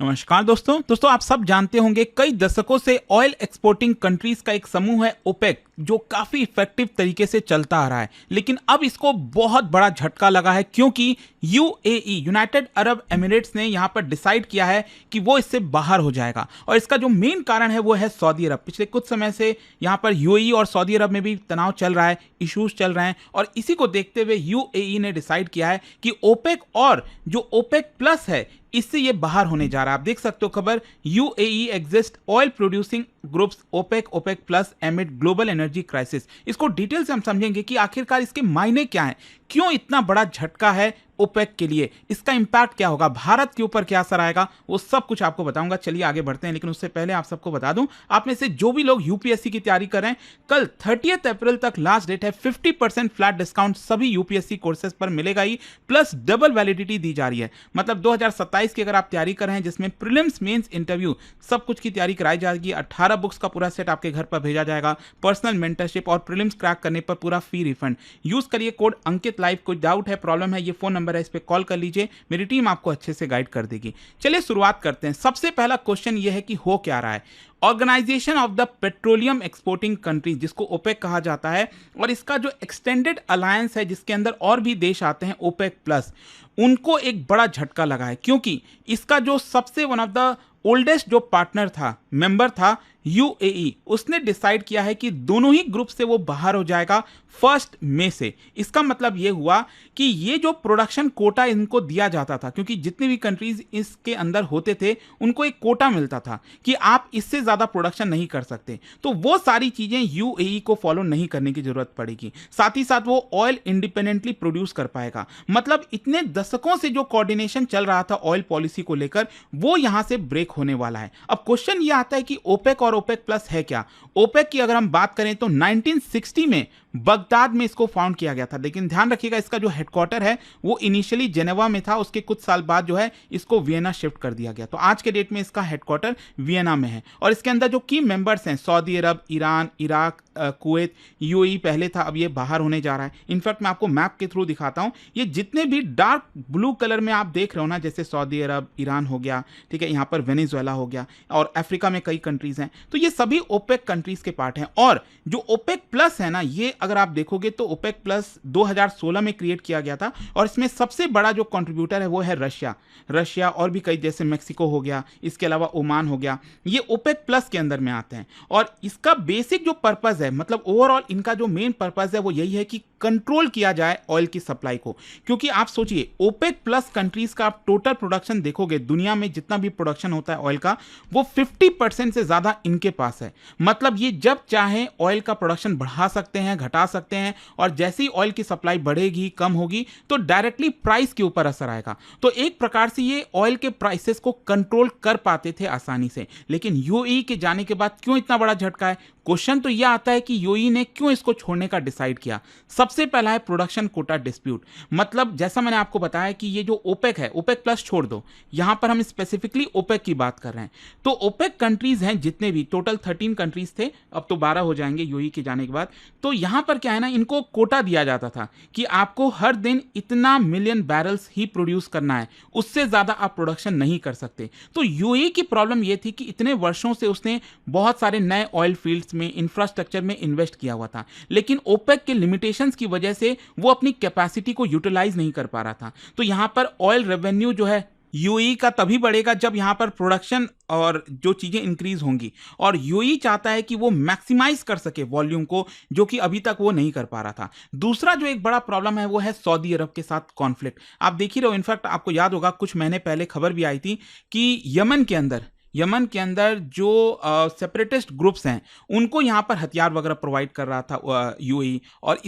नमस्कार दोस्तों आप सब जानते होंगे कई दशकों से ऑयल एक्सपोर्टिंग कंट्रीज का एक समूह है ओपेक, जो काफी इफेक्टिव तरीके से चलता आ रहा है। लेकिन अब इसको बहुत बड़ा झटका लगा है क्योंकि यूएई यूनाइटेड अरब एमिरेट्स ने यहां पर डिसाइड किया है कि वो इससे बाहर हो जाएगा। और इसका जो मेन कारण है वो है सऊदी अरब। पिछले कुछ समय से यहां पर यूएई और सऊदी अरब में भी तनाव चल रहा है, इश्यूज चल रहे हैं, और इसी को देखते हुए यूएई ने डिसाइड किया है कि ओपेक और जो ओपेक प्लस है इससे ये बाहर होने जा रहा है। आप देख सकते हो खबर, UAE exist oil producing groups OPEC plus amid global energy crisis. इसको डिटेल से हम समझेंगे कि आखिरकार इसके मायने क्या हैं, क्यों इतना बड़ा झटका है ओपेक के लिए, इसका इंपैक्ट क्या होगा, भारत के ऊपर क्या असर आएगा, वो सब कुछ आपको बताऊंगा। चलिए आगे बढ़ते हैं, लेकिन उससे पहले आप सबको बता दूं, आप में से जो भी लोग यूपीएससी की तैयारी कर रहे हैं, कल 30 अप्रैल तक लास्ट डेट है। 50% फ्लैट डिस्काउंट सभी यूपीएससी कोर्सेज पर मिलेगा ही, प्लस डबल वैलिडिटी दी जा रही है। मतलब 2027 की अगर आप तैयारी कर रहे हैं जिसमें प्रीलिम्स मेंस इंटरव्यू सब कुछ की तैयारी कराई जाएगी। 18 बुक्स का पूरा सेट आपके घर पर भेजा जाएगा, पर्सनल मेंटरशिप और प्रीलिम्स क्रैक करने पर पूरा फी रिफंड। यूज करिए कोड अंकित लाइव। कोई डाउट है, प्रॉब्लम है, ये फोन नंबर है, इस पर कॉल कर लीजिए, मेरी टीम आपको अच्छे से गाइड कर देगी। चलिए शुरुआत करते हैं। सबसे पहला क्वेश्चन ये है कि हो क्या रहा है। Organisation of the petroleum exporting country, जिसको ओपेक कहा जाता है, और इसका जो एक्सटेंडेड अलायंस है जिसके अंदर और भी देश आते हैं ओपेक प्लस, उनको एक बड़ा झटका लगा है क्योंकि इसका जो सबसे वन ऑफ द ओल्डेस्ट जो पार्टनर था, मेंबर था यूएई, उसने डिसाइड किया है कि दोनों ही ग्रुप से वो बाहर हो जाएगा 1 मई से। इसका मतलब ये हुआ कि ये जो प्रोडक्शन कोटा इनको दिया जाता था, क्योंकि जितनी भी कंट्रीज इसके अंदर होते थे उनको एक कोटा मिलता था कि आप इससे ज्यादा प्रोडक्शन नहीं कर सकते, तो वो सारी चीजें यूएई को फॉलो नहीं करने की जरूरत पड़ेगी। साथ ही साथ वो ऑयल इंडिपेंडेंटली प्रोड्यूस कर पाएगा। मतलब इतने दशकों से जो कोऑर्डिनेशन चल रहा था ऑयल पॉलिसी को लेकर, वो यहां से ब्रेक होने वाला है। अब क्वेश्चन ये आता है कि ओपेक और ओपेक प्लस है क्या। ओपेक की अगर हम बात करें तो 1960 में बगदाद में इसको फाउंड किया गया था, लेकिन ध्यान रखिएगा इसका जो हेडक्वार्टर है वो इनिशियली जेनेवा में था, उसके कुछ साल बाद जो है इसको वियना शिफ्ट कर दिया गया। तो आज के डेट में इसका हेडक्वार्टर वियना में है। और इसके अंदर जो की मेंबर्स हैं, सऊदी अरब, ईरान, इराक, कुवैत, यूएई पहले था, अब ये बाहर होने जा रहा है। इनफैक्ट मैं आपको मैप के थ्रू दिखाता हूं, ये जितने भी डार्क ब्लू कलर में आप देख रहे हो ना, जैसे सऊदी अरब, ईरान हो गया, ठीक है, यहाँ पर वेनेजुएला हो गया, और अफ्रीका में कई कंट्रीज हैं, तो ये सभी ओपेक कंट्रीज के पार्ट हैं। और जो ओपेक प्लस है ना, ये अगर आप देखोगे तो ओपेक प्लस 2016 में क्रिएट किया गया था, और इसमें सबसे बड़ा जो कंट्रीब्यूटर है वो है रशिया और भी कई, जैसे मेक्सिको हो गया, इसके अलावा ओमान हो गया, ये ओपेक प्लस के अंदर में आते हैं। और इसका बेसिक जो पर्पस है, मतलब ओवरऑल इनका जो मेन पर्पस है वो यही है कि कंट्रोल किया जाए ऑयल की सप्लाई को। क्योंकि आप सोचिए, ओपेक प्लस कंट्रीज का आप टोटल प्रोडक्शन देखोगे, दुनिया में जितना भी प्रोडक्शन होता है ऑयल का, वो 50% से ज्यादा इनके पास है। मतलब ये जब चाहे ऑयल का प्रोडक्शन बढ़ा सकते हैं, घटा सकते हैं, और जैसे ही ऑयल की सप्लाई बढ़ेगी, कम होगी, तो डायरेक्टली प्राइस के ऊपर असर आएगा। तो एक प्रकार से ये ऑयल के प्राइसेस को कंट्रोल कर पाते थे आसानी से। लेकिन यूएई के जाने के बाद क्यों इतना बड़ा झटका है? क्वेश्चन तो यह आता है कि यूएई ने क्यों इसको छोड़ने का डिसाइड किया। सबसे पहला है प्रोडक्शन कोटा डिस्प्यूट। मतलब जैसा मैंने आपको बताया कि ये जो ओपेक है, ओपेक प्लस छोड़ दो, यहां पर हम स्पेसिफिकली ओपेक की बात कर रहे हैं। तो ओपेक कंट्रीज हैं जितने भी, टोटल 13 कंट्रीज थे, अब तो 12 हो जाएंगे यूएई के जाने के बाद। तो यहां पर क्या है ना, इनको कोटा दिया जाता था कि आपको हर दिन इतना मिलियन बैरल्स ही प्रोड्यूस करना है, उससे ज्यादा आप प्रोडक्शन नहीं कर सकते। तो यूएई की प्रॉब्लम यह थी कि इतने वर्षों से उसने बहुत सारे नए ऑयल फील्ड्स में, इंफ्रास्ट्रक्चर में इन्वेस्ट किया हुआ था, लेकिन ओपेक के लिमिटेशंस की वजह से वो अपनी कैपेसिटी को यूटिलाइज नहीं कर पा रहा था। तो यहां पर ऑयल रेवेन्यू जो है यूएई का तभी बढ़ेगा जब यहां पर प्रोडक्शन और जो चीजें इंक्रीज होंगी, और यूएई चाहता है कि वो मैक्सिमाइज कर सके वॉल्यूम को, जो कि अभी तक वो नहीं कर पा रहा था। दूसरा जो एक बड़ा प्रॉब्लम है वो है सऊदी अरब के साथ कॉन्फ्लिक्ट। आप देख ही रहे हो, इनफैक्ट आपको याद होगा कुछ महीने पहले खबर भी आई थी कि यमन के अंदर जो सेपरेटिस्ट ग्रुप्स हैं उनको यहां पर हथियार वगैरह प्रोवाइड कर रहा था यूएई, और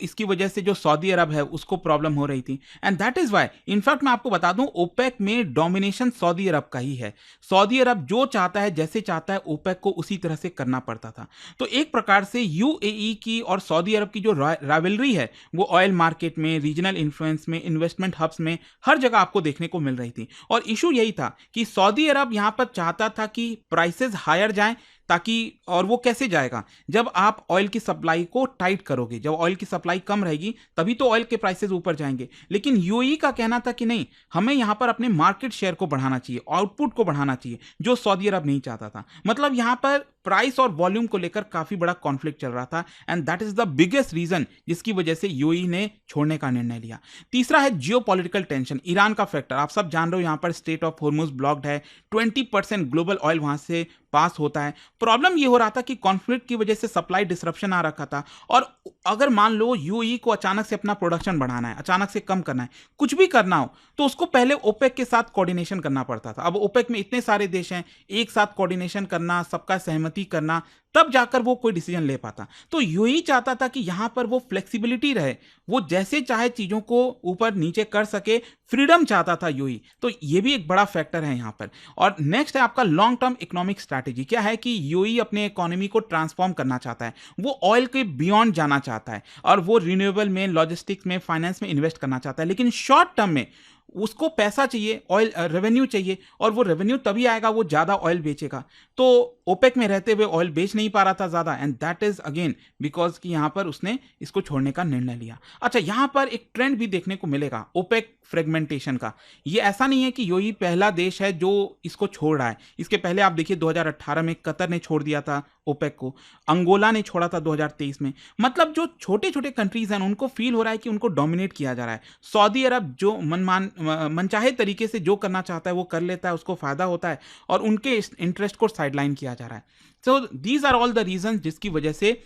इसकी वजह से जो सऊदी अरब है उसको प्रॉब्लम हो रही थी। And that is why, in fact मैं आपको बता दूं, ओपेक में डोमिनेशन सऊदी अरब का ही है। सऊदी अरब जो चाहता है, जैसे चाहता है, ओपेक को उसी तरह से करना पड़ता था। तो एक प्रकार से यूएई की और सऊदी अरब की जो राइवलरी है वो ऑयल मार्केट में, रीजनल इन्फ्लुएंस में, इन्वेस्टमेंट हब्स में, हर जगह आपको देखने को मिल रही थी। और इशू यही था कि सऊदी अरब यहां पर चाहता था कि प्राइसेस हायर जाएं, ताकि, और वो कैसे जाएगा, जब आप ऑयल की सप्लाई को टाइट करोगे, जब ऑयल की सप्लाई कम रहेगी तभी तो ऑयल के प्राइसेस ऊपर जाएंगे। लेकिन यूएई का कहना था कि नहीं, हमें यहां पर अपने मार्केट शेयर को बढ़ाना चाहिए, आउटपुट को बढ़ाना चाहिए, जो सऊदी अरब नहीं चाहता था। मतलब यहां पर प्राइस और वॉल्यूम को लेकर काफी बड़ा कॉन्फ्लिक्ट चल रहा था, and that is the biggest reason जिसकी वजह से यूएई ने छोड़ने का निर्णय लिया। तीसरा है जियोपॉलिटिकल टेंशन, ईरान का फैक्टर। आप सब जान रहे हो यहां पर स्टेट ऑफ हॉर्मुज ब्लॉक्ड है, 20% ग्लोबल ऑयल वहां से पास होता है। प्रॉब्लम ये हो रहा था कि कॉन्फ्लिक्ट की वजह से सप्लाई डिसरप्शन आ रखा था, और अगर मान लो यूएई को अचानक से अपना प्रोडक्शन बढ़ाना है, अचानक से कम करना है, कुछ भी करना हो, तो उसको पहले ओपेक के साथ कोऑर्डिनेशन करना पड़ता था। अब ओपेक में इतने सारे देश हैं, एक साथ कोऑर्डिनेशन करना, सबका सहमति करना, तब जाकर वो कोई डिसीजन ले पाता। तो यूएई चाहता था कि यहां पर वो फ्लेक्सिबिलिटी रहे, वो जैसे चाहे चीजों को ऊपर नीचे कर सके, फ्रीडम चाहता था यूएई। तो ये भी एक बड़ा फैक्टर है यहां पर। और नेक्स्ट है आपका लॉन्ग टर्म इकोनॉमिक स्ट्रैटेजी। क्या है कि यूएई अपने इकोनॉमी को ट्रांसफॉर्म करना चाहता है, वो ऑयल के बियॉन्ड जाना चाहता है, और वो रिन्यूएबल में, लॉजिस्टिक्स में, फाइनेंस में इन्वेस्ट करना चाहता है। लेकिन शॉर्ट टर्म में उसको पैसा चाहिए, ऑयल रेवेन्यू चाहिए, और वो रेवेन्यू तभी आएगा वो ज्यादा ऑयल बेचेगा। तो ओपेक में रहते हुए ऑयल बेच नहीं पा रहा था ज्यादा, and that is again because कि यहां पर उसने इसको छोड़ने का निर्णय लिया। अच्छा, यहां पर एक ट्रेंड भी देखने को मिलेगा ओपेक फ्रेगमेंटेशन का। ये ऐसा नहीं है कि यूएई पहला देश है जो इसको छोड़ रहा है। इसके पहले आप देखिए 2018 में कतर ने छोड़ दिया था ओपेक को, अंगोला ने छोड़ा था 2023 में। मतलब जो छोटे छोटे कंट्रीज हैं उनको फील हो रहा है कि उनको डोमिनेट किया जा रहा है। सऊदी अरब जो मनचाहे तरीके से जो करना चाहता है वो कर लेता है, उसको फायदा होता है, और उनके इंटरेस्ट को साइडलाइन किया जा रहा है। So these are all the reason जिसकी वजह से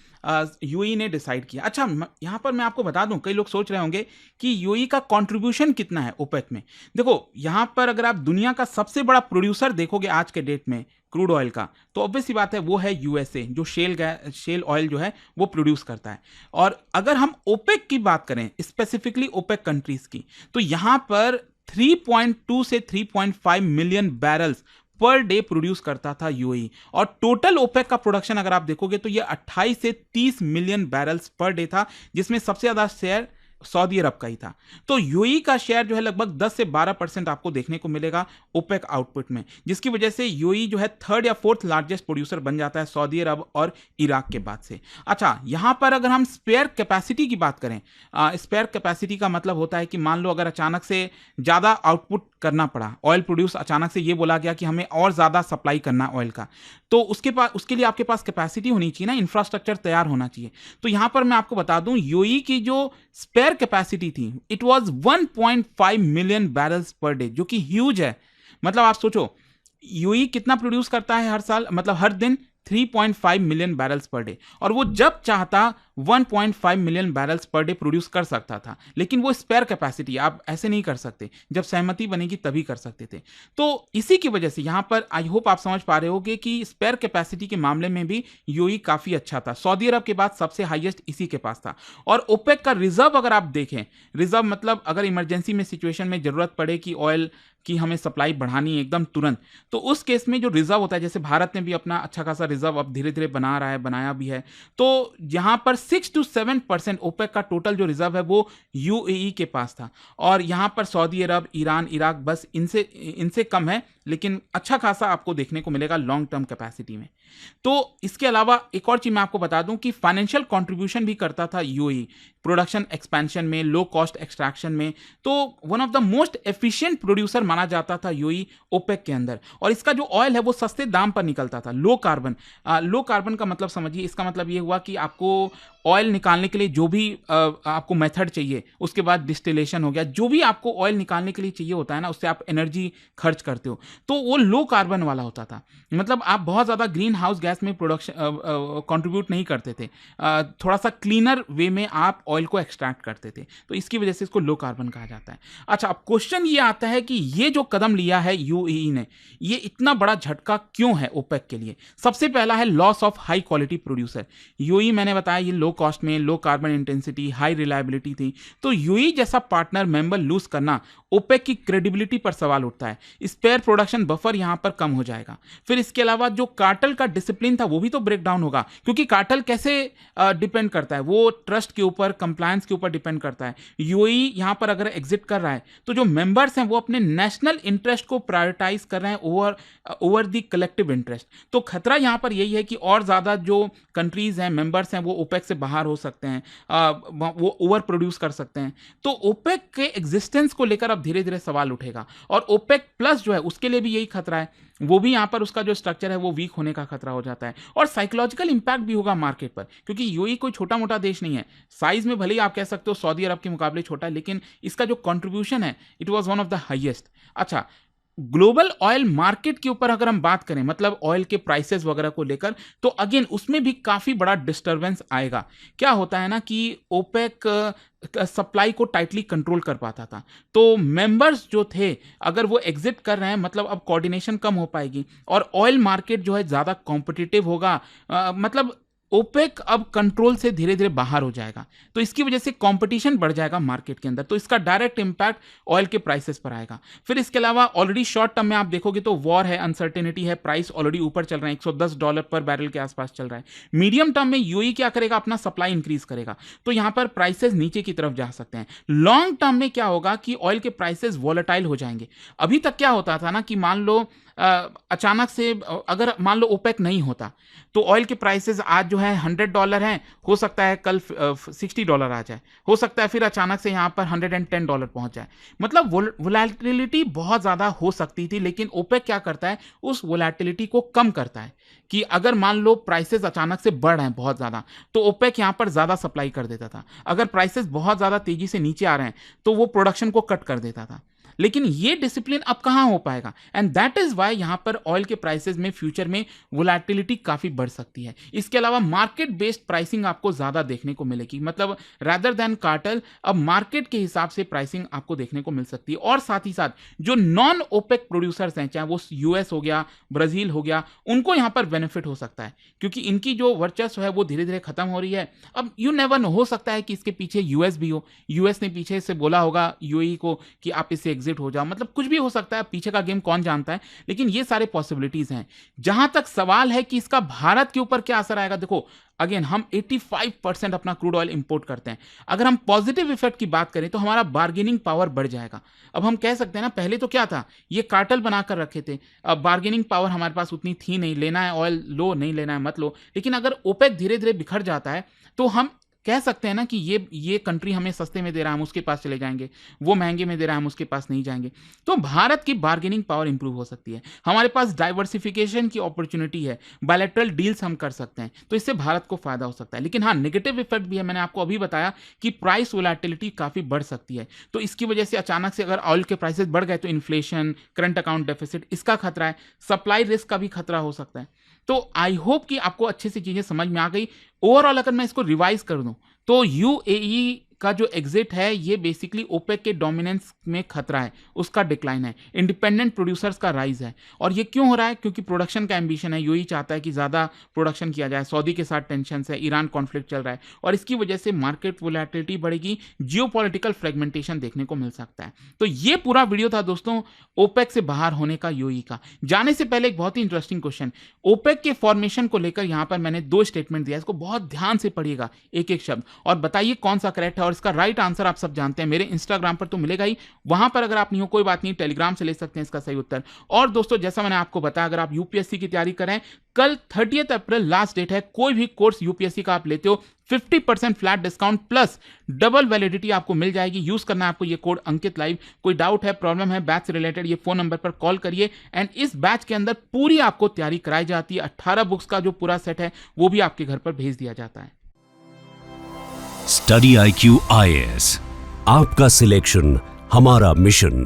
यूएई ने डिसाइड किया। अच्छा, यहां पर मैं आपको बता दूं, कई लोग सोच रहे होंगे कि यूएई का कंट्रीब्यूशन कितना है ओपेक में। देखो, यहां पर अगर आप दुनिया का सबसे बड़ा प्रोड्यूसर देखोगे आज के डेट में क्रूड ऑयल का, तो ऑब्वियस सी बात है वो है यूएसए, जो शेल ऑयल जो है वो प्रोड्यूस करता है। और अगर हम ओपेक की बात करें, स्पेसिफिकली ओपेक कंट्रीज की, तो यहां पर 3.2 से 3.5 million barrels per day produce करता था यूएई। और टोटल ओपेक का प्रोडक्शन अगर आप देखोगे तो ये 28 से 30 मिलियन बैरल्स पर डे था, जिसमें सबसे ज्यादा शेयर सऊदी अरब का ही था। तो यूएई का शेयर जो है लगभग 10 से 12% आपको देखने को मिलेगा ओपेक आउटपुट में, जिसकी वजह से यूएई जो है थर्ड या फोर्थ लार्जेस्ट प्रोड्यूसर बन जाता है सऊदी अरब और इराक के बाद से। अच्छा, यहां पर अगर हम स्पेयर कैपेसिटी की बात करें, स्पेयर कैपेसिटी का मतलब होता है कि मान लो अगर अचानक से ज्यादा आउटपुट करना पड़ा, ऑयल प्रोड्यूस अचानक से ये बोला गया कि हमें और ज्यादा सप्लाई करना ऑयल का, तो उसके लिए आपके पास कैपेसिटी होनी चाहिए ना, इंफ्रास्ट्रक्चर तैयार होना चाहिए। तो यहां पर मैं आपको बता दूं, यूएई की जो स्पेयर कैपेसिटी थी, it was 1.5 million barrels per day, जो कि ह्यूज है। मतलब आप सोचो यूएई कितना प्रोड्यूस करता है हर साल, मतलब हर दिन 3.5 मिलियन बैरल्स पर डे, और वो जब चाहता 1.5 million barrels per day produce कर सकता था। लेकिन वो स्पेयर कैपेसिटी, आप ऐसे नहीं कर सकते, जब सहमति बनेगी तभी कर सकते थे। तो इसी की वजह से यहां पर आई होप आप समझ पा रहे होगे कि स्पेयर कैपेसिटी के मामले में भी यूएई काफी अच्छा था। सऊदी अरब के बाद सबसे हाईएस्ट इसी के पास था। और ओपेक का रिजर्व अगर आप देखें, रिजर्व मतलब अगर इमरजेंसी में सिचुएशन में जरूरत पड़े कि ऑयल की हमें सप्लाई बढ़ानी है एकदम तुरंत, तो उस केस में जो रिजर्व होता है, जैसे भारत ने भी अपना अच्छा खासा रिजर्व अब धीरे धीरे बना रहा है, बनाया भी है, तो यहां पर 6 to 7% ओपेक का टोटल जो रिजर्व है वो यूएई के पास था। और यहां पर सऊदी अरब, ईरान, इराक बस इनसे कम है, लेकिन अच्छा खासा आपको देखने को मिलेगा लॉन्ग टर्म कैपेसिटी में। तो इसके अलावा एक और चीज मैं आपको बता दूं कि फाइनेंशियल कंट्रीब्यूशन भी करता था यूएई प्रोडक्शन एक्सपेंशन में, लो कॉस्ट एक्सट्रैक्शन में। तो one of the most efficient producer माना जाता था यूएई ओपेक के अंदर। और इसका जो ऑयल है वो सस्ते दाम पर निकलता था, लो कार्बन। लो कार्बन का मतलब समझिए, इसका मतलब ये हुआ कि आपको ऑयल निकालने के लिए जो भी आपको मेथड चाहिए, उसके बाद डिस्टिलेशन हो गया, जो भी आपको ऑयल निकालने के लिए चाहिए होता है ना, उससे आप एनर्जी खर्च करते हो, तो वो लो कार्बन वाला होता था। मतलब आप बहुत ज़्यादा ग्रीन हाउस गैस में प्रोडक्शन कंट्रीब्यूट नहीं करते थे, थोड़ा सा क्लीनर वे में आप ऑयल को एक्सट्रैक्ट करते थे, तो इसकी वजह से इसको लो कार्बन कहा जाता है। अच्छा, अब क्वेश्चन ये आता है कि ये जो कदम लिया है यूएई ने, ये इतना बड़ा झटका क्यों है ओपेक के लिए? सबसे पहला है loss of high quality producer. UAE मैंने बताया ये लो कॉस्ट में, low carbon intensity, high reliability थी। तो यूएई जैसा पार्टनर मेंबर लूज करना ओपेक की क्रेडिबिलिटी पर सवाल उठता है। स्पेयर प्रोडक्शन बफर यहां पर कम हो जाएगा। फिर इसके अलावा जो कार्टेल का डिसिप्लिन था वो भी तो ब्रेक डाउन होगा, क्योंकि कार्टेल कैसे डिपेंड करता है, वो ट्रस्ट के ऊपर, कंप्लायंस के ऊपर डिपेंड करता है। यूएई यहां पर अगर एग्जिट कर रहा है तो जो मेंबर्स हैं वो अपने नेशनल इंटरेस्ट को प्रायोरिटाइज कर रहे हैं ओवर द कलेक्टिव इंटरेस्ट। तो खतरा यहां पर यही है कि और ज्यादा जो कंट्रीज हैं, मेंबर्स हैं, वो ओपेक से बाहर हो सकते हैं, वो ओवर प्रोड्यूस कर सकते हैं। तो ओपेक के एग्जिस्टेंस को लेकर अब धीरे धीरे सवाल उठेगा, और ओपेक प्लस जो है उसके लिए भी यही खतरा है, वो भी यहां पर उसका जो स्ट्रक्चर है वो वीक होने का खतरा हो जाता है। और साइकोलॉजिकल इंपैक्ट भी होगा मार्केट पर, क्योंकि यूएई कोई छोटा मोटा देश नहीं है। साइज में भले ही आप कह सकते हो सऊदी अरब के मुकाबले छोटा है, लेकिन इसका जो कंट्रीब्यूशन है it was one of the highest. अच्छा, ग्लोबल ऑयल मार्केट के ऊपर अगर हम बात करें, मतलब ऑयल के प्राइसेस वगैरह को लेकर, तो अगेन उसमें भी काफी बड़ा डिस्टरबेंस आएगा। क्या होता है ना कि ओपेक सप्लाई को टाइटली कंट्रोल कर पाता था, तो मेंबर्स जो थे अगर वो एग्जिट कर रहे हैं, मतलब अब कोऑर्डिनेशन कम हो पाएगी और ऑयल मार्केट जो है ज्यादा कॉम्पिटिटिव होगा। मतलब ओपेक अब कंट्रोल से धीरे धीरे बाहर हो जाएगा, तो इसकी वजह से कंपटीशन बढ़ जाएगा मार्केट के अंदर, तो इसका डायरेक्ट इंपैक्ट ऑयल के प्राइसेस पर आएगा। फिर इसके अलावा ऑलरेडी शॉर्ट टर्म में आप देखोगे तो वॉर है, अनसर्टेनिटी है, प्राइस ऑलरेडी ऊपर चल रहे हैं, $110 पर बैरल के आसपास चल रहा है। मीडियम टर्म में यूएई क्या करेगा, अपना सप्लाई इंक्रीज करेगा, तो यहां पर प्राइसेस नीचे की तरफ जा सकते हैं। लॉन्ग टर्म में क्या होगा कि ऑयल के प्राइसेस वॉलेटाइल हो जाएंगे। अभी तक क्या होता था ना कि मान लो अचानक से अगर मान लो ओपेक नहीं होता तो ऑयल के प्राइसेस आज जो है $100 हैं, हो सकता है कल $60 आ जाए, हो सकता है फिर अचानक से यहाँ पर $110 पहुंच जाए। मतलब वोलेटिलिटी बहुत ज़्यादा हो सकती थी, लेकिन ओपेक क्या करता है, उस वोलेटिलिटी को कम करता है कि अगर मान लो प्राइसेस अचानक से बढ़ रहे हैं बहुत ज़्यादा, तो ओपेक यहाँ पर ज़्यादा सप्लाई कर देता था। अगर प्राइसेस बहुत ज़्यादा तेज़ी से नीचे आ रहे हैं तो वो प्रोडक्शन को कट कर देता था। लेकिन ये डिसिप्लिन अब कहां हो पाएगा, एंड दैट इज वाई यहां पर ऑयल के प्राइसेस में फ्यूचर में वोलेटिलिटी काफी बढ़ सकती है। इसके अलावा मार्केट बेस्ड प्राइसिंग आपको ज्यादा देखने को मिलेगी, मतलब रादर देन कार्टेल अब मार्केट के हिसाब से प्राइसिंग आपको देखने को मिल सकती है। और साथ ही साथ जो नॉन ओपेक प्रोड्यूसर्स हैं, चाहे वो यूएस हो गया, ब्राजील हो गया, उनको यहां पर बेनिफिट हो सकता है, क्योंकि इनकी जो वर्चस्व है वो धीरे धीरे खत्म हो रही है। अब यू नेवर नो, हो सकता है कि इसके पीछे यूएस भी हो, यूएस ने पीछे से बोला होगा यूएई को कि आप इससे एग्जिट हो जाओ, मतलब कुछ भी हो सकता है, पीछे का गेम कौन जानता है, लेकिन ये सारे पॉसिबिलिटीज हैं। जहां तक सवाल है कि इसका भारत के ऊपर क्या असर आएगा, देखो अगेन हम 85% अपना क्रूड ऑयल इंपोर्ट करते हैं। अगर हम पॉजिटिव इफेक्ट की बात करें तो हमारा बार्गेनिंग पावर बढ़ जाएगा। अब हम कह सकते हैं ना, पहले तो क्या था, ये कार्टेल बनाकर रखे थे, अब बार्गेनिंग पावर हमारे पास उतनी थी नहीं, लेना है ऑयल लो, नहीं लेना है मत लो। लेकिन अगर ओपेक धीरे धीरे बिखर जाता है तो हम कह सकते हैं ना कि ये कंट्री हमें सस्ते में दे रहा है, हम उसके पास चले जाएंगे, वो महंगे में दे रहा है, हम उसके पास नहीं जाएंगे। तो भारत की बार्गेनिंग पावर इंप्रूव हो सकती है, हमारे पास डाइवर्सिफिकेशन की अपॉर्चुनिटी है, बायलैटरल डील्स हम कर सकते हैं, तो इससे भारत को फायदा हो सकता है। लेकिन हाँ, नेगेटिव इफेक्ट भी है, मैंने आपको अभी बताया कि प्राइस वोलेटिलिटी काफी बढ़ सकती है, तो इसकी वजह से अचानक से अगर ऑयल के प्राइसेस बढ़ गए तो इन्फ्लेशन, करंट अकाउंट डेफिसिट, इसका खतरा है, सप्लाई रिस्क का भी खतरा हो सकता है। तो आई होप कि आपको अच्छे से चीजें समझ में आ गई। ओवरऑल अगर मैं इसको रिवाइज कर दूं तो यूएई का जो एग्जिट है ये बेसिकली ओपेक के डोमिनेंस में खतरा है, उसका डिक्लाइन है, इंडिपेंडेंट प्रोड्यूसर्स का राइज है। और ये क्यों हो रहा है, क्योंकि प्रोडक्शन का एम्बिशन है, यूएई चाहता है कि ज्यादा प्रोडक्शन किया जाए, सऊदी के साथ टेंशन है, ईरान कॉन्फ्लिक्ट चल रहा है, और इसकी वजह से मार्केट वोलेटिलिटी बढ़ेगी, जियोपॉलिटिकल फ्रेगमेंटेशन देखने को मिल सकता है। तो ये पूरा वीडियो था दोस्तों ओपेक से बाहर होने का, यूएई का। जाने से पहले एक बहुत ही इंटरेस्टिंग क्वेश्चन, ओपेक के फॉर्मेशन को लेकर यहां पर मैंने 2 स्टेटमेंट दिया, इसको बहुत ध्यान से पढ़िएगा एक एक शब्द, और बताइए कौन सा करेक्ट है। और इसका राइट आंसर आप सब जानते हैं, मेरे इंस्टाग्राम पर तो मिलेगा ही, वहां पर अगर आप नहीं हो कोई बात नहीं, टेलीग्राम से ले सकते हैं इसका सही उत्तर। और दोस्तों जैसा मैंने आपको बताया, अगर आप यूपीएससी की तैयारी करें, कल 30 अप्रैल लास्ट डेट है, कोई भी कोर्स यूपीएससी का आप लेते हो 50% flat discount plus double validity आपको मिल जाएगी। यूज करना है आपको ये कोड अंकित लाइव। कोई डाउट है, प्रॉब्लम है बैच से रिलेटेड, ये फोन नंबर पर कॉल करिए। एंड इस बैच के अंदर पूरी आपको तैयारी कराई जाती है, 18 बुक्स का जो पूरा सेट है वो भी आपके घर पर भेज दिया जाता है। स्टडी IQ IAS, आपका सिलेक्शन हमारा मिशन।